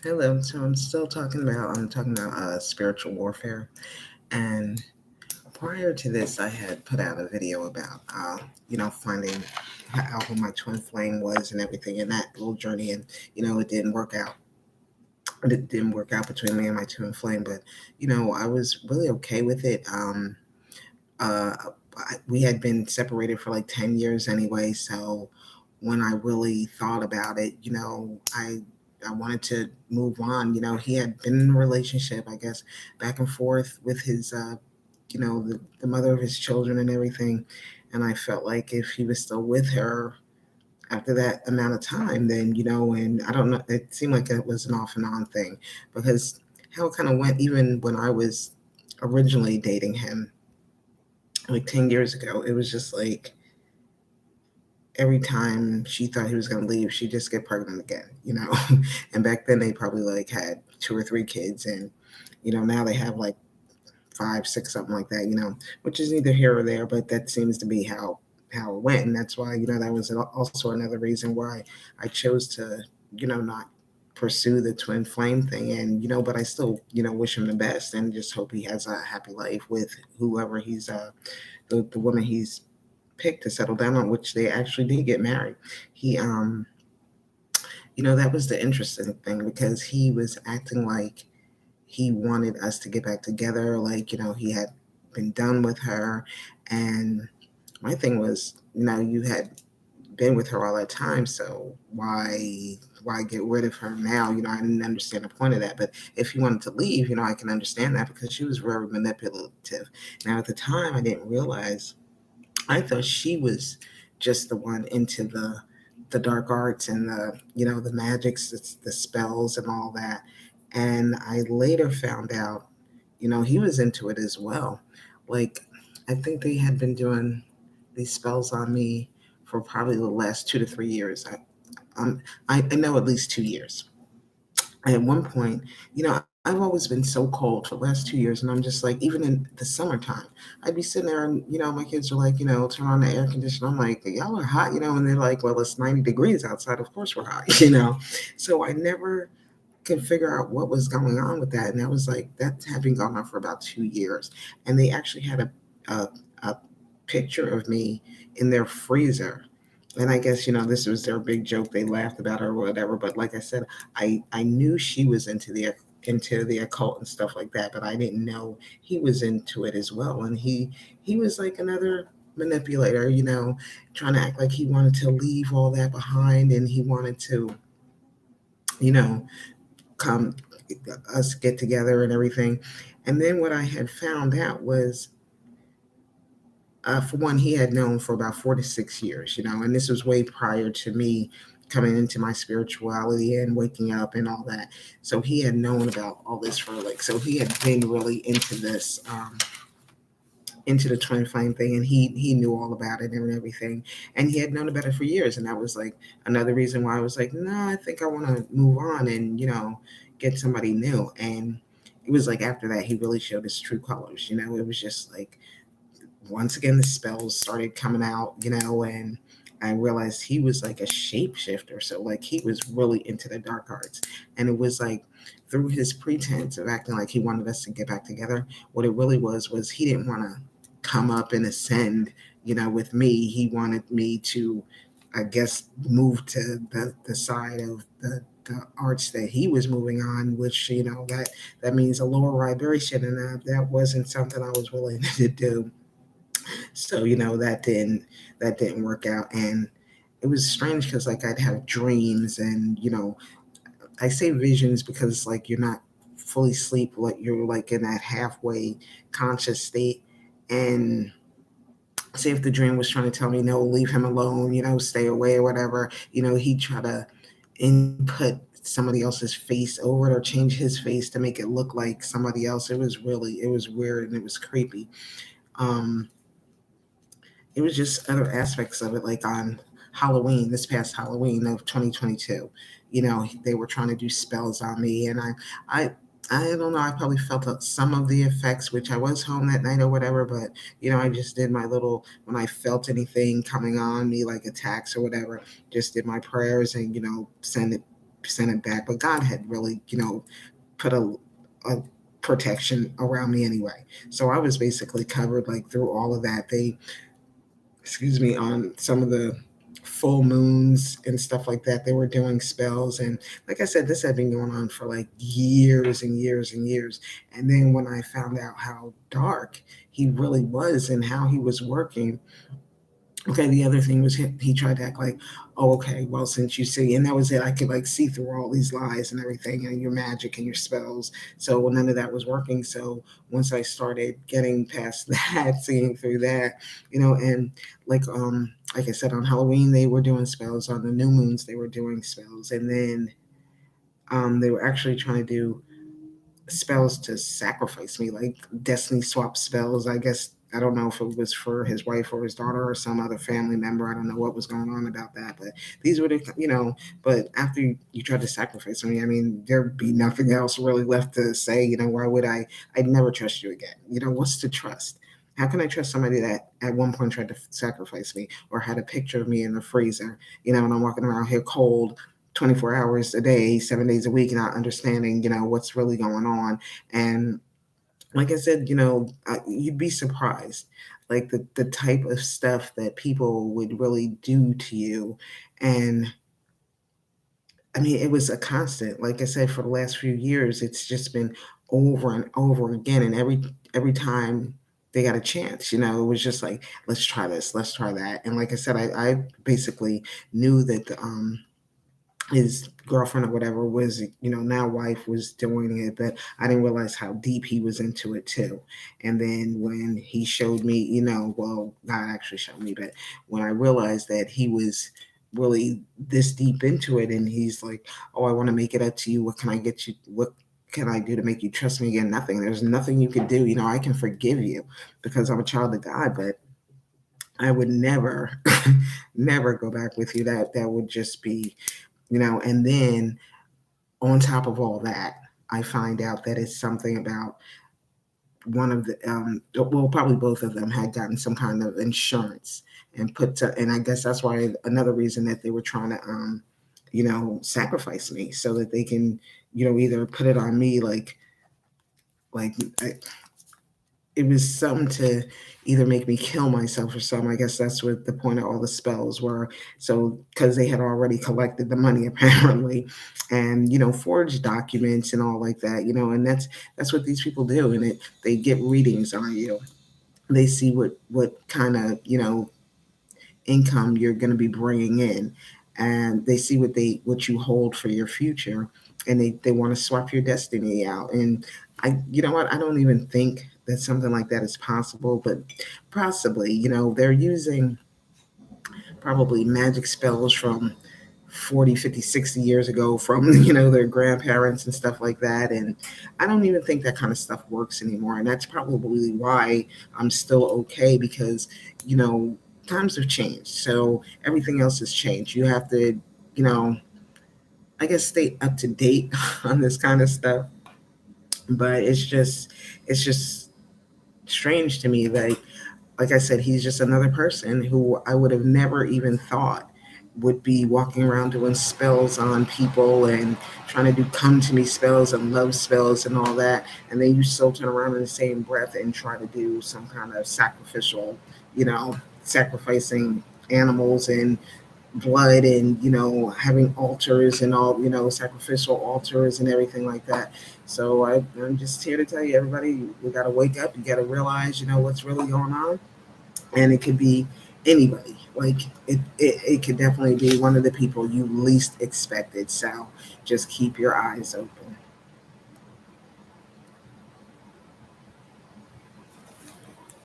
Hello. So I'm talking about spiritual warfare, and prior to this, I had put out a video about finding out who my twin flame was and everything in that little journey, and it didn't work out. It didn't work out between me and my twin flame, but I was really okay with it. Uh, we had been separated for like 10 years anyway, so when I really thought about it, I wanted to move on. He had been in a relationship, I guess, back and forth with his, the mother of his children and everything. And I felt like if he was still with her after that amount of time, then, and I don't know, it seemed like it was an off and on thing because how it kind of went, even when I was originally dating him, like 10 years ago, it was just like, every time she thought he was going to leave, she'd just get pregnant again. And back then they probably like had two or three kids, and now they have like five, six, something like that. Which is neither here or there, but that seems to be how it went, and that's why that was also another reason why I chose to not pursue the twin flame thing, and but I still wish him the best and just hope he has a happy life with whoever he's the woman he's picked to settle down on, which they actually did get married. He that was the interesting thing because he was acting like he wanted us to get back together, like he had been done with her. And my thing was, you had been with her all that time, so why get rid of her now? I didn't understand the point of that. But if he wanted to leave, I can understand that because she was very manipulative. Now at the time I didn't realize, I thought she was just the one into the dark arts and the magics, the spells and all that. And I later found out, he was into it as well. Like, I think they had been doing these spells on me for probably the last 2 to 3 years. I know at least 2 years. At one point, I've always been so cold for the last 2 years, and I'm just like, even in the summertime, I'd be sitting there, and my kids are like, turn on the air conditioner. I'm like, y'all are hot, and they're like, well, it's 90 degrees outside. Of course we're hot, So I never could figure out what was going on with that, and that was like that had been going on for about 2 years, and they actually had a picture of me in their freezer. And I guess this was their big joke. They laughed about her or whatever. But like I said, I knew she was into the occult and stuff like that, but I didn't know he was into it as well. And he was like another manipulator, trying to act like he wanted to leave all that behind, and he wanted to, you know, come us get together and everything. And then what I had found out was, for one, he had known for about 4 to 6 years, and this was way prior to me coming into my spirituality and waking up and all that. So he had known about all this for like, so he had been really into this, into the twin flame thing, and he knew all about it and everything, and he had known about it for years. And that was like another reason why I was like, no, I think I want to move on and get somebody new. And it was like after that he really showed his true colors. It was just like, once again the spells started coming out, and I realized he was like a shapeshifter. So like he was really into the dark arts. And it was like, through his pretense of acting like he wanted us to get back together, what it really was he didn't want to come up and ascend, with me. He wanted me to, I guess, move to the side of the arts that he was moving on, which that means a lower vibration, and that wasn't something I was willing to do. So that didn't work out. And it was strange because like I'd have dreams, and I say visions because like you're not fully asleep, like you're like in that halfway conscious state. And say if the dream was trying to tell me, no, leave him alone, stay away or whatever, he'd try to input somebody else's face over it or change his face to make it look like somebody else. It was weird and it was creepy. um it was just other aspects of it, like on Halloween, this past Halloween of 2022. They were trying to do spells on me, and I, I don't know. I probably felt some of the effects, which I was home that night or whatever. But I just did my little, when I felt anything coming on me, like attacks or whatever, just did my prayers and send it sent it back, but God had really, put a protection around me anyway. So I was basically covered like through all of that. They, excuse me, on some of the full moons and stuff like that, they were doing spells. And like I said, this had been going on for like years and years and years. And then when I found out how dark he really was and how he was working, okay, the other thing was he tried to act like, oh, okay, well, since you see, and that was it. I could like see through all these lies and everything, and your magic and your spells. So none of that was working. So once I started getting past that, seeing through that, and like I said, on Halloween they were doing spells. On the new moons they were doing spells, and then they were actually trying to do spells to sacrifice me, like destiny swap spells. I guess I don't know if it was for his wife or his daughter or some other family member. I don't know what was going on about that, but these were the, But after you tried to sacrifice me, I mean, there'd be nothing else really left to say. Why would I? I'd never trust you again. What's to trust? How can I trust somebody that at one point tried to sacrifice me or had a picture of me in the freezer, and I'm walking around here cold 24 hours a day, 7 days a week, not understanding, what's really going on. And like I said, you'd be surprised, like the type of stuff that people would really do to you. And I mean, it was a constant. Like I said, for the last few years, it's just been over and over again. And every time they got a chance, it was just like, let's try this, let's try that. And like I said, I basically knew that his girlfriend or whatever was, now wife, was doing it, but I didn't realize how deep he was into it too. And then when he showed me, well, God actually showed me, but when I realized that he was really this deep into it, and he's like, oh, I want to make it up to you. What can I get you? What can I do to make you trust me again? Nothing. There's nothing you can do. I can forgive you because I'm a child of God, but I would never, never go back with you. That would just be, and then on top of all that, I find out that it's something about one of the, well, probably both of them had gotten some kind of insurance and and I guess that's why another reason that they were trying to, sacrifice me so that they can, either put it on me like it was something to either make me kill myself or something. I guess that's what the point of all the spells were. So, because they had already collected the money apparently, and forged documents and all like that, and that's what these people do. And they get readings on you. They see what kind of income you're going to be bringing in, and they see what you hold for your future, and they want to swap your destiny out. And you know what, I don't even think that something like that is possible, but possibly, they're using probably magic spells from 40, 50, 60 years ago from their grandparents and stuff like that. And I don't even think that kind of stuff works anymore, and that's probably why I'm still okay, because times have changed, so everything else has changed. You have to, I guess, stay up to date on this kind of stuff. But it's just strange to me that, like I said, he's just another person who I would have never even thought would be walking around doing spells on people and trying to do come to me spells and love spells and all that. And then you still turn around in the same breath and try to do some kind of sacrificial, sacrificing animals and blood, and having altars and all, sacrificial altars and everything like that. So I'm just here to tell you, everybody, we got to wake up. You got to realize, what's really going on. And it could be anybody. Like it could definitely be one of the people you least expected. So just keep your eyes open.